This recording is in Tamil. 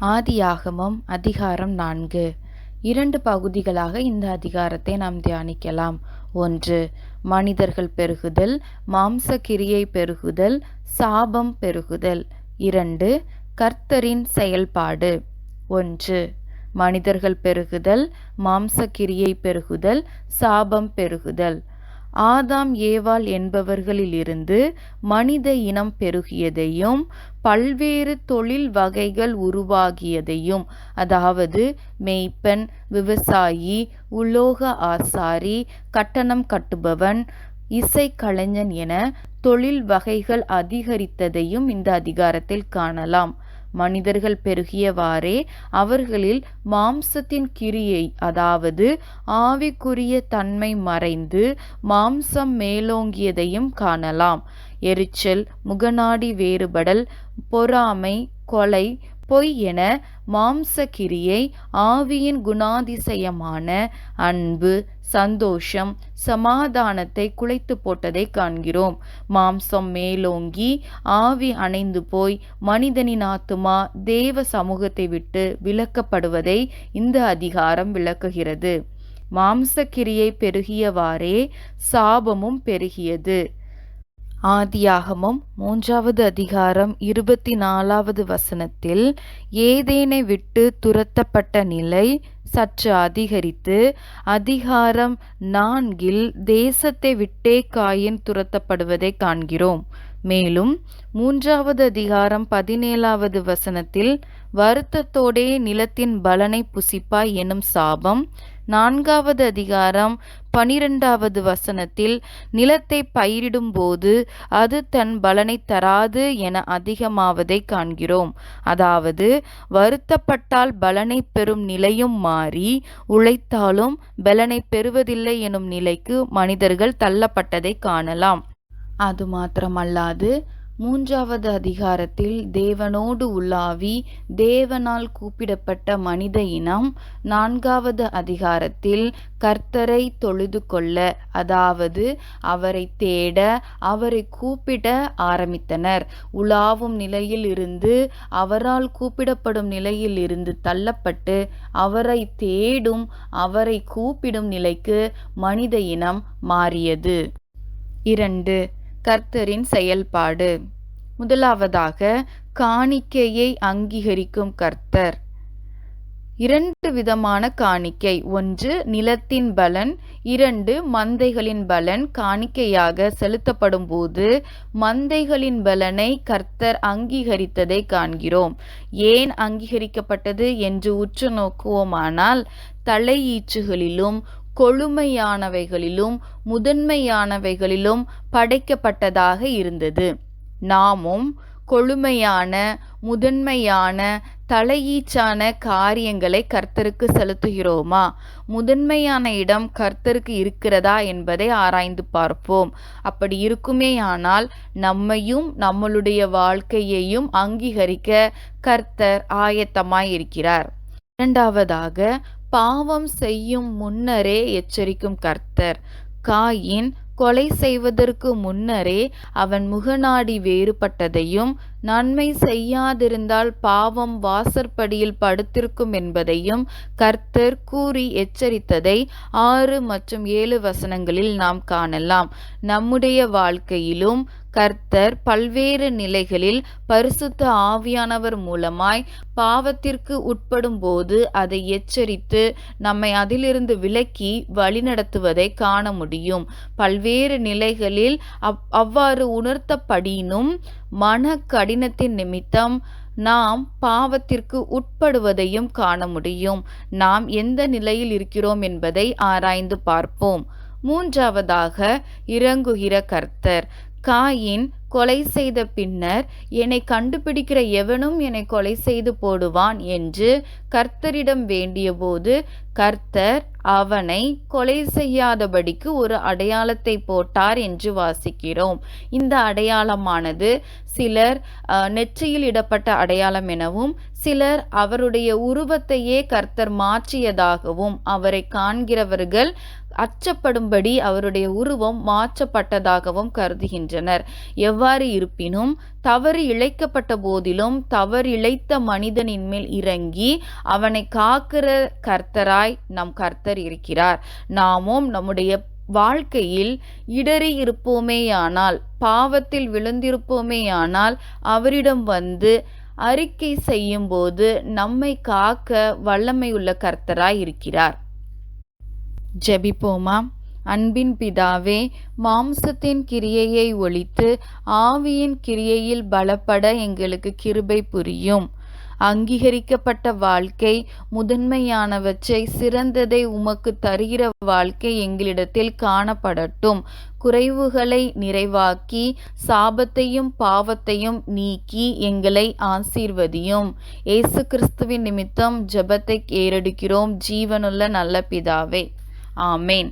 ஆதியாகமம் அதிகாரம் 4. 2 பகுதிகளாக இந்த அதிகாரத்தை நாம் தியானிக்கலாம். 1. மனிதர்கள் பெருகுதல், மாம்சக்கிரியை பெருகுதல், சாபம் பெருகுதல். 2. கர்த்தரின் செயல்பாடு. 1. மனிதர்கள் பெருகுதல், மாம்சக்கிரியை பெருகுதல், சாபம் பெருகுதல். ஆதாம் ஏவாள் என்பவர்களிலிருந்து மனித இனம் பெருகியதையும் பல்வேறு தொழில் வகைகள் உருவாகியதையும், அதாவது மேய்ப்பன், விவசாயி, உலோக ஆசாரி, கட்டடம் கட்டுபவன், இசைக்கலைஞன் என தொழில் வகைகள் அதிகரித்ததையும் இந்த அதிகாரத்தில் காணலாம். மனிதர்கள் பெருகியவாறே அவர்களில் மாம்சத்தின் கிரியை, அதாவது ஆவிக்குரிய தன்மை மறைந்து மாம்சம் மேலோங்கியதையும் காணலாம். எரிச்சல், முகநாடி வேறுபடல், பொறாமை, கொலை, பொய் என மாம்சக்கிரியை ஆவியின் குணாதிசயமான அன்பு, சந்தோஷம், சமாதானத்தை குலைத்து போட்டதை காண்கிறோம். மாம்சம் மேலோங்கி ஆவி அணைந்து போய் மனிதனின் ஆத்துமா தேவ சமூகத்தை விட்டு விலக்கப்படுவதை இந்த அதிகாரம் விளக்குகிறது. மாம்சக்கிரியை பெருகியவாறே சாபமும் பெருகியது. ஆதியாகமம் 3 அதிகாரம் 24 வசனத்தில் ஏதேனை விட்டு துரத்தப்பட்ட நிலை சற்று அதிகரித்து, அதிகாரம் 4 தேசத்தை விட்டே காயின் துரத்தப்படுவதை காண்கிறோம். மேலும் 3 அதிகாரம் 17 வசனத்தில் வருத்தத்தோடே நிலத்தின் பலனை புசிப்பாய் எனும் சாபம், 4 அதிகாரம் 12 வசனத்தில் நிலத்தை பயிரிடும்போது அது தன் பலனை தராது என அதிகமாவதை காண்கிறோம். அதாவது வருத்தப்பட்டால் பலனை பெறும் நிலையும் மாறி, உழைத்தாலும் பலனை பெறுவதில்லை எனும் நிலைக்கு மனிதர்கள் தள்ளப்பட்டதை காணலாம். அது மாத்திரமல்லாது 3 அதிகாரத்தில் தேவனோடு உலாவி தேவனால் கூப்பிடப்பட்ட மனித இனம் 4 அதிகாரத்தில் கர்த்தரை தொழுது கொள்ள, அதாவது அவரை தேட, அவரை கூப்பிட ஆரம்பித்தனர். உலாவும் நிலையில் இருந்து, அவரால் கூப்பிடப்படும் நிலையில் இருந்து தள்ளப்பட்டு அவரை தேடும், அவரை கூப்பிடும் நிலைக்கு மனித இனம் மாறியது. 2. கர்த்தரின் செயல்பாடு. முதலாவதாக காணிக்கையை அங்கீகரிக்கும் கர்த்தர். 2 விதமான காணிக்கை. 1. நிலத்தின் பலன். 2. மந்தைகளின் பலன் காணிக்கையாக செலுத்தப்படும் போது மந்தைகளின் பலனை கர்த்தர் அங்கீகரித்ததை காண்கிறோம். ஏன் அங்கீகரிக்கப்பட்டது என்று உற்று நோக்குவோமானால், தலையீச்சுகளிலும் கொழுமையானவைகளிலும் முதன்மையானவைகளிலும் படைக்கப்பட்டதாக இருந்தது. நாமும் கொழுமையான, முதன்மையான, தலையீச்சான காரியங்களை கர்த்தருக்கு செலுத்துகிறோமா? முதன்மையான இடம் கர்த்தருக்கு இருக்கிறதா என்பதை ஆராய்ந்து பார்ப்போம். அப்படி இருக்குமேயானால் நம்மையும் நம்மளுடைய வாழ்க்கையையும் அங்கீகரிக்க கர்த்தர் ஆயத்தமாயிருக்கிறார். 2. பாவம் செய்யும் முன்னரே எச்சரிக்கும் கர்த்தர். காயின் கொலை செய்வதற்கு முன்னரே அவன் முகநாடி வேறுபட்டதையும், நன்மை செய்யாதிருந்தால் பாவம் வாசற்படியில் படுத்திருக்கும் என்பதையும் கர்த்தர் கூறி எச்சரித்ததை 6 மற்றும் 7 வசனங்களில் நாம் காணலாம். நம்முடைய வாழ்க்கையிலும் கர்த்தர் பல்வேறு நிலைகளில் பரிசுத்த ஆவியானவர் மூலமாய் பாவத்திற்கு உட்படும் போது அதை எச்சரித்து நம்மை அதிலிருந்து விலக்கி வழிநடத்துவதை காண முடியும். பல்வேறு நிலைகளில் அவ்வாறு உணர்த்தப்படினும் மன கடினத்தின் நிமித்தம் நாம் பாவத்திற்கு உட்படுவதையும் காண முடியும். நாம் எந்த நிலையில் இருக்கிறோம் என்பதை ஆராய்ந்து பார்ப்போம். 3. இரங்குகிற கர்த்தர். காயின் கொலை செய்த பின்னர் என்னை கண்டுபிடிக்கிற எவனும் என்னை கொலை செய்து போடுவான் என்று கர்த்தரிடம் வேண்டியபோது கர்த்தர் அவனை கொலை செய்யாதபடிக்கு ஒரு அடையாளத்தை போட்டார் என்று வாசிக்கிறோம். இந்த அடையாளமானது சிலர் நெற்றியில் இடப்பட்ட அடையாளம் எனவும், சிலர் அவருடைய உருவத்தையே கர்த்தர் மாற்றியதாகவும், அவரை காண்கிறவர்கள் அச்சப்படும்படி அவருடைய உருவம் மாற்றப்பட்டதாகவும் கருதுகின்றனர். எவ்வாறு இருப்பினும் தவறு இழைக்கப்பட்ட போதிலும் தவறு இழைத்த மனிதனின் மேல் இறங்கி அவனை காக்கிற கர்த்தராய் நம் கர்த்தர் இருக்கிறார். நாமும் நம்முடைய வாழ்க்கையில் இடறி இருப்போமேயானால், பாவத்தில் விழுந்திருப்போமேயானால் அவரிடம் வந்து அறிக்கை செய்யும்போது நம்மை காக்க வல்லமையுள்ள கர்த்தராய் இருக்கிறார். ஜெபிப்போமா. அன்பின் பிதாவே, மாம்சத்தின் கிரியையை ஒழித்து ஆவியின் கிரியையில் பலப்பட எங்களுக்கு கிருபை புரியும். அங்கீகரிக்கப்பட்ட வாழ்க்கை, முதன்மையானவற்றை, சிறந்ததை உமக்கு தருகிற வாழ்க்கை எங்களிடத்தில் காணப்படட்டும். குறைவுகளை நிறைவாக்கி சாபத்தையும் பாவத்தையும் நீக்கி எங்களை ஆசீர்வதியும். இயேசு கிறிஸ்துவின் நிமித்தம் ஜெபத்தை ஏறெடுக்கிறோம் ஜீவனுள்ள நல்ல பிதாவே. ஆமேன்.